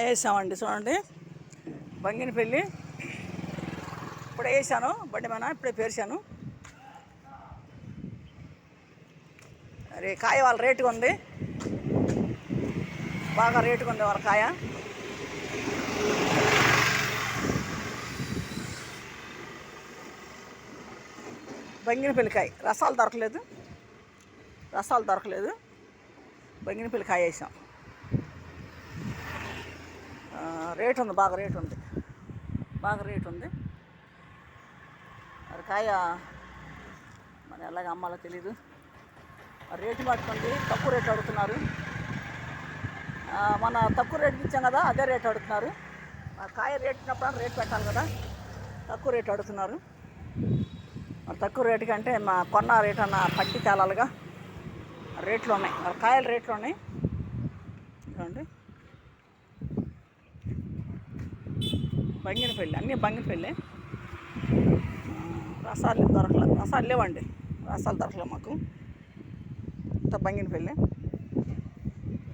వేసామండి. చూడండి, బంగినపల్లి ఇప్పుడే వేసాను. బండి మన ఇప్పుడే పేర్చాను. మరి కాయ వాళ్ళ రేటుగా ఉంది, బాగా రేటుగా ఉంది వాళ్ళ కాయ. బంగినపల్లి కాయ రసాలు దొరకలేదు. బంగినపల్లి కాయ వేసాం. రేటు ఉంది, బాగా రేటు ఉంది. మరి కాయ మరి ఎలాగ అమ్మాలో తెలీదు. రేటు పట్టుకుంది, తక్కువ రేటు అడుగుతున్నారు. మన తక్కువ రేటుకి ఇచ్చాం కదా, అదే రేటు అడుగుతున్నారు. కాయ రేటు ఉన్నప్పుడు రేటు పెట్టాలి కదా, తక్కువ రేటు అడుగుతున్నారు. మరి తక్కువ రేటు కంటే మా కొన్న రేటు అన్న పట్టి తేలాలిగా. రేట్లు ఉన్నాయి, మరి కాయల రేట్లు ఉన్నాయి. చూడండి, బంగినపల్లి, అన్నీ బంగినపల్లి. రసాలు లేవండి, రసాలు దొరకలే మాకు. ఇంత బంగినపల్లి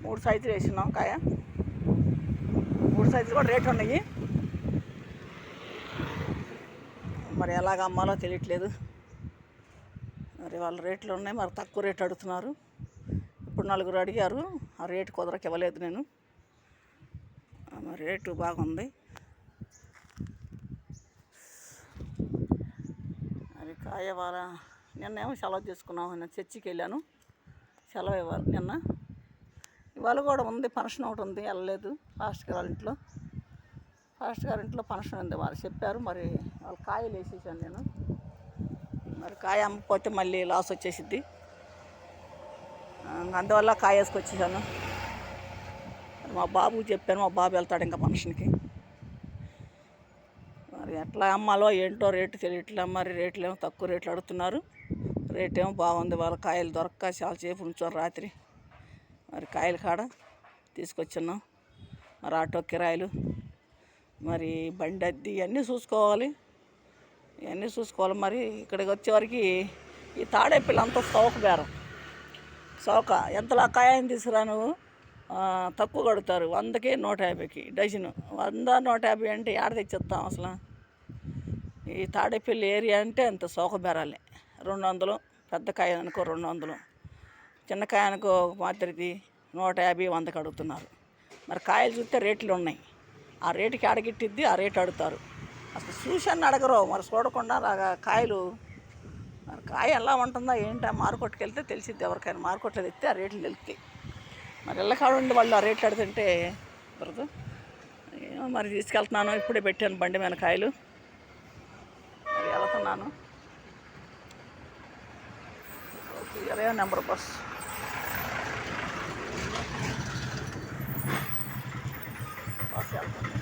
3 సైజులు వేసినాం కాయ. 3 సైజులు కూడా రేట్లు ఉన్నాయి. మరి ఎలాగ అమ్మాలో తెలియట్లేదు. మరి వాళ్ళ రేట్లు ఉన్నాయి, మరి తక్కువ రేటు అడుగుతున్నారు. ఇప్పుడు 4 అడిగారు, ఆ రేటు కుదరక ఇవ్వలేదు నేను. మరి రేటు బాగుంది. అది కాయ వాళ్ళ నిన్నేమో సెలవు తీసుకున్నాం, నేను చర్చికి వెళ్ళాను, సెలవు ఇవ్వాలి నిన్న. ఇవాళ కూడా ఉంది, ఫంక్షన్ ఒకటి ఉంది, వెళ్ళలేదు. పాస్టర్ గారి ఇంట్లో ఫంక్షన్ ఉంది, వాళ్ళు చెప్పారు. మరి వాళ్ళు కాయలు వేసేసాను నేను. మరి కాయ అమ్మకపోతే మళ్ళీ లాస్ వచ్చేసిద్ది, అందువల్ల కాయ వేసుకొచ్చేసాను. మా బాబుకి చెప్పాను, మా బాబు వెళ్తాడు ఇంకా ఫంక్షన్కి. మరి ఎట్లా అమ్మాలో ఏంటో రేటు తెలియట్లే. మరి రేట్లు ఏమో తక్కువ రేట్లు అడుగుతున్నారు, రేట్ ఏమో బాగుంది. వాళ్ళ కాయలు దొరక్క చాలా సేపు ఉంచారు రాత్రి. మరి కాయలు కాడ తీసుకొచ్చున్నాం. మరి ఆటో కిరాయిలు, మరి బండి అద్దె ఇవన్నీ చూసుకోవాలి. మరి ఇక్కడికి వచ్చేవరకు ఈ తాడేపల్లి అంతా చౌక ఎంతలా కాయని తీసుకురా నువ్వు, తక్కువ కడుగుతారు. 100కి 150కి డజను. 100, 150 అంటే ఏడ తెచ్చిస్తాం అసలు. ఈ తాడేపల్లి ఏరియా అంటే అంత చౌక బేరాలే. 200 పెద్ద కాయ అనుకో 200, చిన్న కాయ అనుకో మాదిరిది 150, 100కి అడుగుతున్నారు. మరి కాయలు చూస్తే రేట్లు ఉన్నాయి, ఆ రేటుకి అడగిట్టిద్ది, ఆ రేటు అడుగుతారు. అసలు చూసాను అడగరు. మరి చూడకుండా కాయలు, మరి కాయ ఎలా ఉంటుందా ఏంటో మార్కెట్కి వెళ్తే తెలిసిద్ది ఎవరికైనా. మార్కెట్లో తెస్తే ఆ రేట్లు తెలుస్తాయి. మరి ఇళ్ళకాడ ఉండి వాళ్ళు ఆ రేట్లు అడుగుతుంటే బ్రదు ఏమో. మరి తీసుకెళ్తున్నాను, ఇప్పుడే పెట్టాను బండి మీద కాయలు. మరి వెళ్తున్నాను. 20 నెంబర్ బస్ వెళ్తుంది.